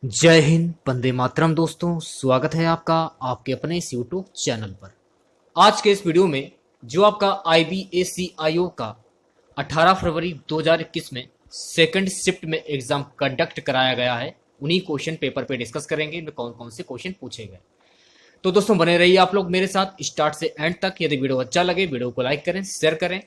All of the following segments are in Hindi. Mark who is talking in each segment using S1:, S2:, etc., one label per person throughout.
S1: जय हिंद, वंदे मातरम। दोस्तों, स्वागत है आपका आपके अपने इस यूट्यूब चैनल पर। आज के इस वीडियो में जो आपका IBACIO का 18 फरवरी 2021 में सेकंड शिफ्ट में एग्जाम कंडक्ट कराया गया है, उन्हीं क्वेश्चन पेपर पे डिस्कस करेंगे इनमें कौन कौन से क्वेश्चन पूछे गए। तो दोस्तों, बने रहिए आप लोग मेरे साथ स्टार्ट से एंड तक। यदि वीडियो अच्छा लगे वीडियो को लाइक करें, शेयर करें।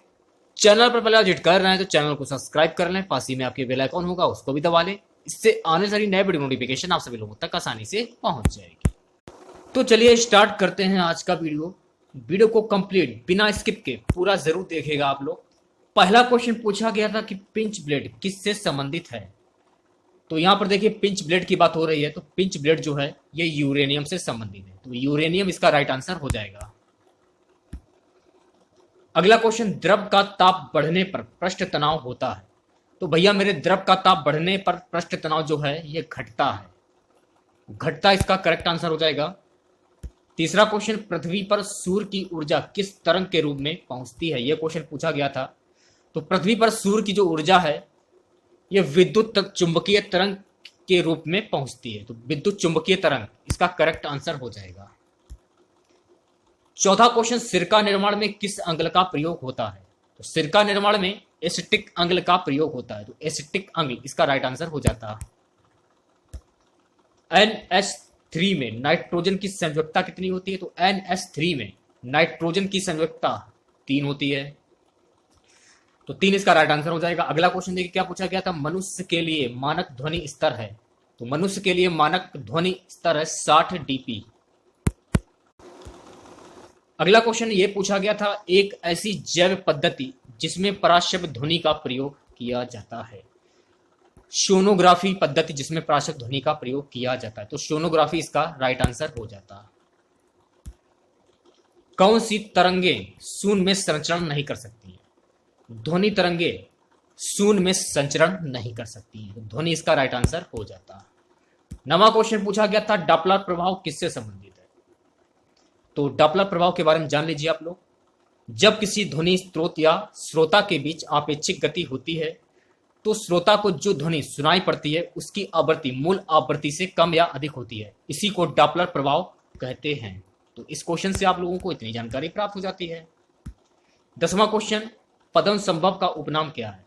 S1: चैनल पर पहले विजिट कर रहे हैं तो चैनल को सब्सक्राइब कर लें, पास ही में आपके बेल आइकॉन होगा उसको भी दबा लें। इससे आने वाली नए वीडियो नोटिफिकेशन आप सभी लोगों तक आसानी से पहुंच जाएगी। तो चलिए स्टार्ट करते हैं आज का वीडियो। वीडियो को कंप्लीट बिना स्किप के पूरा जरूर देखिएगा आप लोग। पहला क्वेश्चन पूछा गया था कि पिंच ब्लेड किससे संबंधित है। तो यहां पर देखिए पिंच ब्लेड की बात हो रही है, तो पिंच ब्लेड जो है ये यूरेनियम से संबंधित है, तो यूरेनियम इसका राइट आंसर हो जाएगा। अगला क्वेश्चन, द्रव का ताप बढ़ने पर पृष्ठ तनाव होता है। तो भैया मेरे द्रव का ताप बढ़ने पर पृष्ठ तनाव जो है ये घटता है, घटता इसका करेक्ट आंसर हो जाएगा। तीसरा क्वेश्चन, पृथ्वी पर सूर्य की ऊर्जा किस तरंग के रूप में पहुंचती है, यह क्वेश्चन पूछा गया था। तो पृथ्वी पर सूर्य की जो ऊर्जा है ये विद्युत चुंबकीय तरंग के रूप में पहुंचती है, तो विद्युत चुंबकीय तरंग इसका करेक्ट आंसर हो जाएगा। चौथा क्वेश्चन, सिरका निर्माण में किस अम्ल का प्रयोग होता है। तो सिरका निर्माण में एसिटिक अम्ल का प्रयोग होता है, तो एसिटिक अम्ल इसका राइट आंसर हो जाता है। NH3 में नाइट्रोजन की संयुक्ता कितनी होती है। तो NH3 में नाइट्रोजन की संयुक्ता 3 होती है, तो 3 इसका राइट आंसर हो जाएगा। अगला क्वेश्चन देखिए क्या पूछा गया था, मनुष्य के लिए मानक ध्वनि स्तर है। तो मनुष्य के लिए मानक ध्वनि स्तर है 60 dB। अगला क्वेश्चन ये पूछा गया था, एक ऐसी जैव पद्धति जिसमें पराशब्द ध्वनि का प्रयोग किया जाता है। सोनोग्राफी पद्धति जिसमें पराशब्द ध्वनि का प्रयोग किया जाता है, तो सोनोग्राफी इसका राइट आंसर हो जाता है। कौन सी तरंगे शून्य में संचरण नहीं कर सकती है। ध्वनि तरंगे शून्य में संचरण नहीं कर सकती है, तो ध्वनि इसका राइट आंसर हो जाता है। नवा क्वेश्चन पूछा गया था, डॉपलर प्रभाव किससे संबंधित है। तो डॉपलर प्रभाव के बारे में जान लीजिए आप लोग। जब किसी ध्वनि स्रोत या श्रोता के बीच आपेक्षिक गति होती है तो श्रोता को जो ध्वनि सुनाई पड़ती है उसकी आवृत्ति मूल आवृत्ति से कम या अधिक होती है, इसी को डॉपलर प्रभाव कहते हैं। तो इस क्वेश्चन से आप लोगों को इतनी जानकारी प्राप्त हो जाती है। 10वां क्वेश्चन, पद्म संभव का उपनाम क्या है।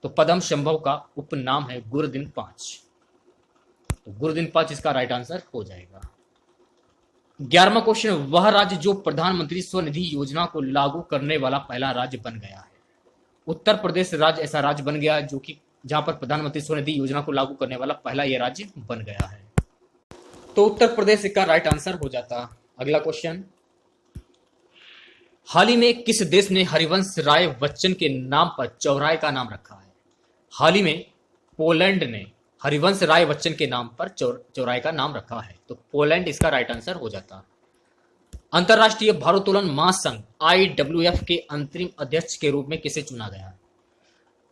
S1: तो पद्म संभव का उपनाम है गुरुदिन 5, तो गुरुदिन 5 इसका राइट आंसर हो जाएगा। 11वां क्वेश्चन, वह राज्य जो प्रधानमंत्री स्वनिधि योजना को लागू करने वाला पहला राज्य बन गया है। उत्तर प्रदेश राज्य ऐसा राज्य बन गया है जो कि जहां पर प्रधानमंत्री स्वनिधि योजना को लागू करने वाला पहला यह राज्य बन गया है, तो उत्तर प्रदेश इसका राइट आंसर हो जाता। अगला क्वेश्चन, हाल ही में किस देश ने हरिवंश राय बच्चन के नाम पर चौराहे का नाम रखा है। हाल ही में पोलैंड ने हरिवंश राय बच्चन के नाम पर चौराहे का नाम रखा है, तो पोलैंड इसका राइट आंसर हो जाता। अंतरराष्ट्रीय भारोत्तोलन महासंघ IWF के अंतरिम अध्यक्ष के रूप में किसे चुना गया है।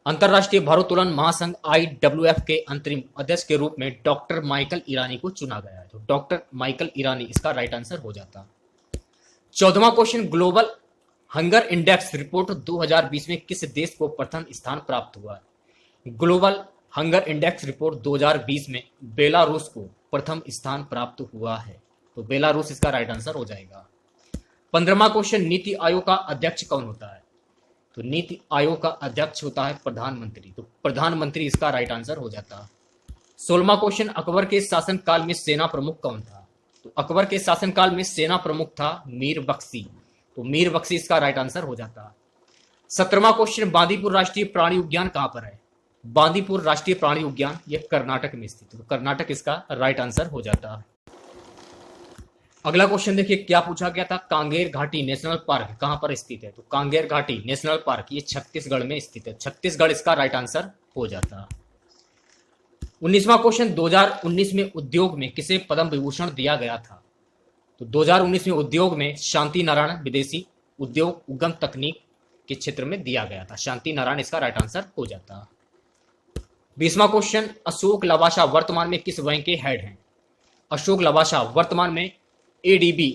S1: अंतरराष्ट्रीय भारोत्तोलन महासंघ IWF के अंतरिम अध्यक्ष के रूप में डॉक्टर माइकल ईरानी को चुना गया है, तो डॉक्टर माइकल ईरानी इसका राइट आंसर हो जाता। 14वां question, global hunger index report 2020 में किस देश को प्रथम स्थान प्राप्त हुआ है। ग्लोबल हंगर इंडेक्स रिपोर्ट 2020 में बेलारूस को प्रथम स्थान प्राप्त हुआ है, तो बेलारूस इसका राइट आंसर हो जाएगा। 15वां क्वेश्चन, नीति आयोग का अध्यक्ष कौन होता है। तो नीति आयोग का अध्यक्ष होता है प्रधानमंत्री, तो प्रधानमंत्री इसका राइट आंसर हो जाता। 16वां क्वेश्चन, अकबर के शासनकाल में सेना प्रमुख कौन था। तो अकबर के शासनकाल में सेना प्रमुख था मीर बख्शी, तो मीर बख्शी इसका राइट आंसर हो जाता। 17वां क्वेश्चन, बांदीपुर राष्ट्रीय प्राणी उद्यान कहां पर है। बांदीपुर राष्ट्रीय प्राणी उद्यान यह कर्नाटक में स्थित है, तो कर्नाटक इसका राइट आंसर हो जाता। अगला क्वेश्चन देखिए क्या पूछा गया था, कांगेर घाटी नेशनल पार्क कहां पर स्थित है। तो कांगेर घाटी नेशनल पार्क ये छत्तीसगढ़ में स्थित है, छत्तीसगढ़ इसका राइट आंसर हो जाता। 19वां क्वेश्चन, 2019 में उद्योग में किसे पद्म विभूषण दिया गया था। तो 2019 में उद्योग में शांति नारायण विदेशी उद्योग उद्यम तकनीक के क्षेत्र में दिया गया था, शांति नारायण इसका राइट आंसर हो जाता। 20वां क्वेश्चन, अशोक लवासा वर्तमान में किस बैंक के हेड हैं। अशोक लवासा वर्तमान में ADB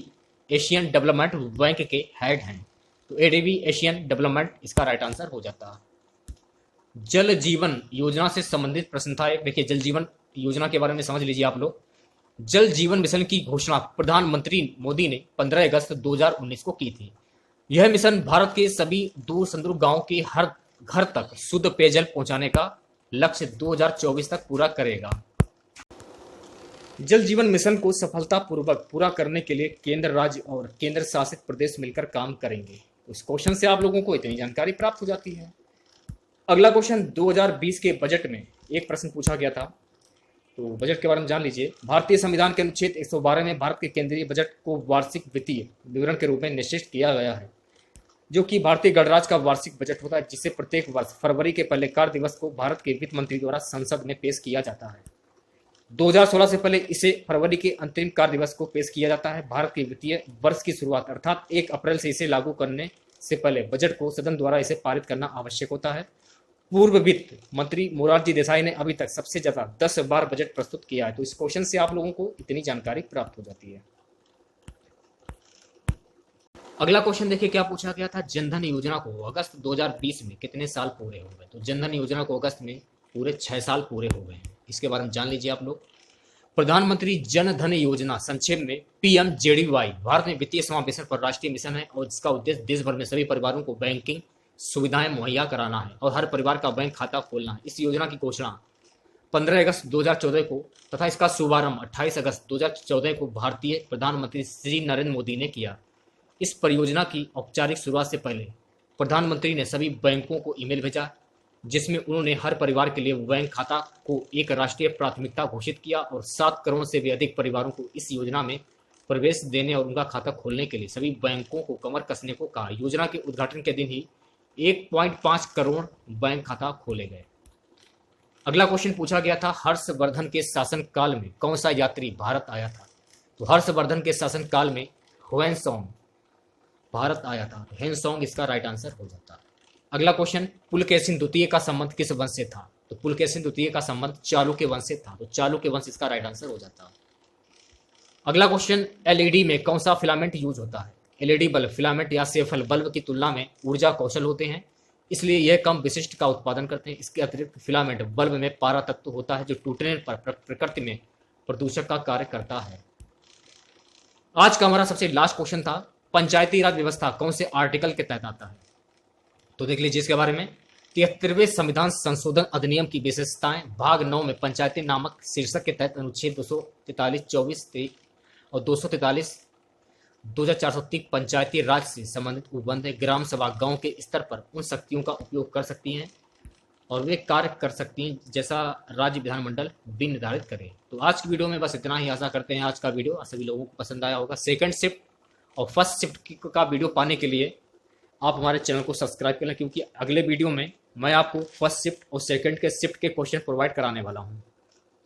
S1: एशियन डेवलपमेंट बैंक के हेड हैं, तो ADB एशियन डेवलपमेंट इसका राइट आंसर हो जाता। जल जीवन योजना से संबंधित प्रश्न था एक। देखिए, जल जीवन योजना के बारे में समझ लीजिए आप लोग। जल जीवन मिशन की घोषणा प्रधानमंत्री मोदी ने 15 अगस्त 2019 को की थी। यह मिशन भारत के सभी दूर संदूर गांवों के हर घर तक शुद्ध पेयजल पहुंचाने का लक्ष्य 2024 तक पूरा करेगा। जल जीवन मिशन को सफलतापूर्वक पूरा करने के लिए केंद्र, राज्य और केंद्र शासित प्रदेश मिलकर काम करेंगे। इस क्वेश्चन से आप लोगों को इतनी जानकारी प्राप्त हो जाती है। अगला क्वेश्चन 2020 के बजट में एक प्रश्न पूछा गया था, तो बजट के बारे में जान लीजिए। भारतीय संविधान के अनुच्छेद 112 में भारत के केंद्रीय बजट को वार्षिक वित्तीय विवरण के रूप में निश्चित किया गया है, जो कि भारतीय गणराज्य का वार्षिक बजट होता है, जिसे प्रत्येक वर्ष फरवरी के पहले कार्य दिवस को भारत के वित्त मंत्री द्वारा संसद में पेश किया जाता है। 2016 से पहले इसे फरवरी के अंतिम कार्य दिवस को पेश किया जाता है। भारत के वित्तीय वर्ष की शुरुआत अर्थात 1 अप्रैल से इसे लागू करने से पहले बजट को सदन द्वारा इसे पारित करना आवश्यक होता है। पूर्व वित्त मंत्री मोरारजी देसाई ने अभी तक सबसे ज्यादा 10 बार बजट प्रस्तुत किया है। तो इस क्वेश्चन से आप लोगों को इतनी जानकारी प्राप्त हो जाती है। अगला क्वेश्चन देखिए क्या पूछा गया था। जनधन योजना को अगस्त 2020 में कितने साल पूरे हो गए? तो जनधन योजना को अगस्त में पूरे 6 साल पूरे हो गए हैं। इसके बारे में जान लीजिए आप लोग। प्रधानमंत्री जन धन योजना संक्षेप में PMJDY भारत में वित्तीय समावेशन पर राष्ट्रीय मिशन है और इसका उद्देश्य देश भर में सभी परिवारों को बैंकिंग सुविधाएं मुहैया कराना है और हर परिवार का बैंक खाता खोलना है। इस योजना की घोषणा 15 अगस्त 2014 को तथा इसका शुभारंभ 28 अगस्त 2014 को भारतीय प्रधानमंत्री श्री नरेंद्र मोदी ने किया। इस परियोजना की औपचारिक शुरुआत से पहले प्रधानमंत्री ने सभी बैंकों को ईमेल भेजा, जिसमें उन्होंने हर परिवार के लिए बैंक खाता को एक राष्ट्रीय प्राथमिकता घोषित किया और 7 करोड़ से भी अधिक परिवारों को इस योजना में प्रवेश देने और उनका खाता खोलने के लिए सभी बैंकों को कमर कसने को कहा। योजना के उद्घाटन के दिन ही 1.5 करोड़ बैंक खाता खोले गए। अगला क्वेश्चन पूछा गया था, हर्षवर्धन के शासन काल में कौन सा यात्री भारत आया था? तो हर्षवर्धन के शासन काल में ह्वेनसोंग भारत आया था। ह्वेनसोंग इसका राइट आंसर हो जाता है। अगला क्वेश्चन, पुलकेशिन द्वितीय का संबंध किस वंश से था? तो पुलकेशिन द्वितीय का संबंध चालुक्य वंश से था। तो चालुक्य वंश इसका राइट आंसर हो जाता है। अगला क्वेश्चन, एलईडी में कौन सा फिलामेंट यूज होता है? एलईडी बल्ब फिलामेंट या सेफल बल्ब की तुलना में ऊर्जा कौशल होते हैं, इसलिए यह कम विशिष्ट का उत्पादन करते हैं। इसके अतिरिक्त फिलामेंट बल्ब में पारा तत्व होता है जो टूटने पर प्रकृति में प्रदूषक का कार्य करता है। आज का हमारा सबसे लास्ट क्वेश्चन था, पंचायती राज व्यवस्था कौन से आर्टिकल के तहत आता है? तो देख लीजिए इसके बारे में। 73वें संविधान संशोधन अधिनियम की विशेषताएं, भाग 9 में पंचायती नामक शीर्षक के तहत अनुच्छेद 243, 24 और 243 2430 पंचायती राज से संबंधित उपबंध है। ग्राम सभा गांव के स्तर पर उन शक्तियों का उपयोग कर सकती हैं और वे कार्य कर सकती हैं जैसा राज्य विधानमंडल भी निर्धारित करे। तो आज की वीडियो में बस इतना ही। आशा करते हैं आज का वीडियो सभी लोगों को पसंद आया होगा। सेकंड शिफ्ट और फर्स्ट शिफ्ट का वीडियो पाने के लिए आप हमारे चैनल को सब्सक्राइब कर लें, क्योंकि अगले वीडियो में मैं आपको फर्स्ट शिफ्ट और सेकंड के शिफ्ट के क्वेश्चन प्रोवाइड कराने वाला हूँ।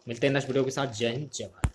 S1: मिलते हैं नेक्स्ट वीडियो के साथ। जय हिंद, जय भारत।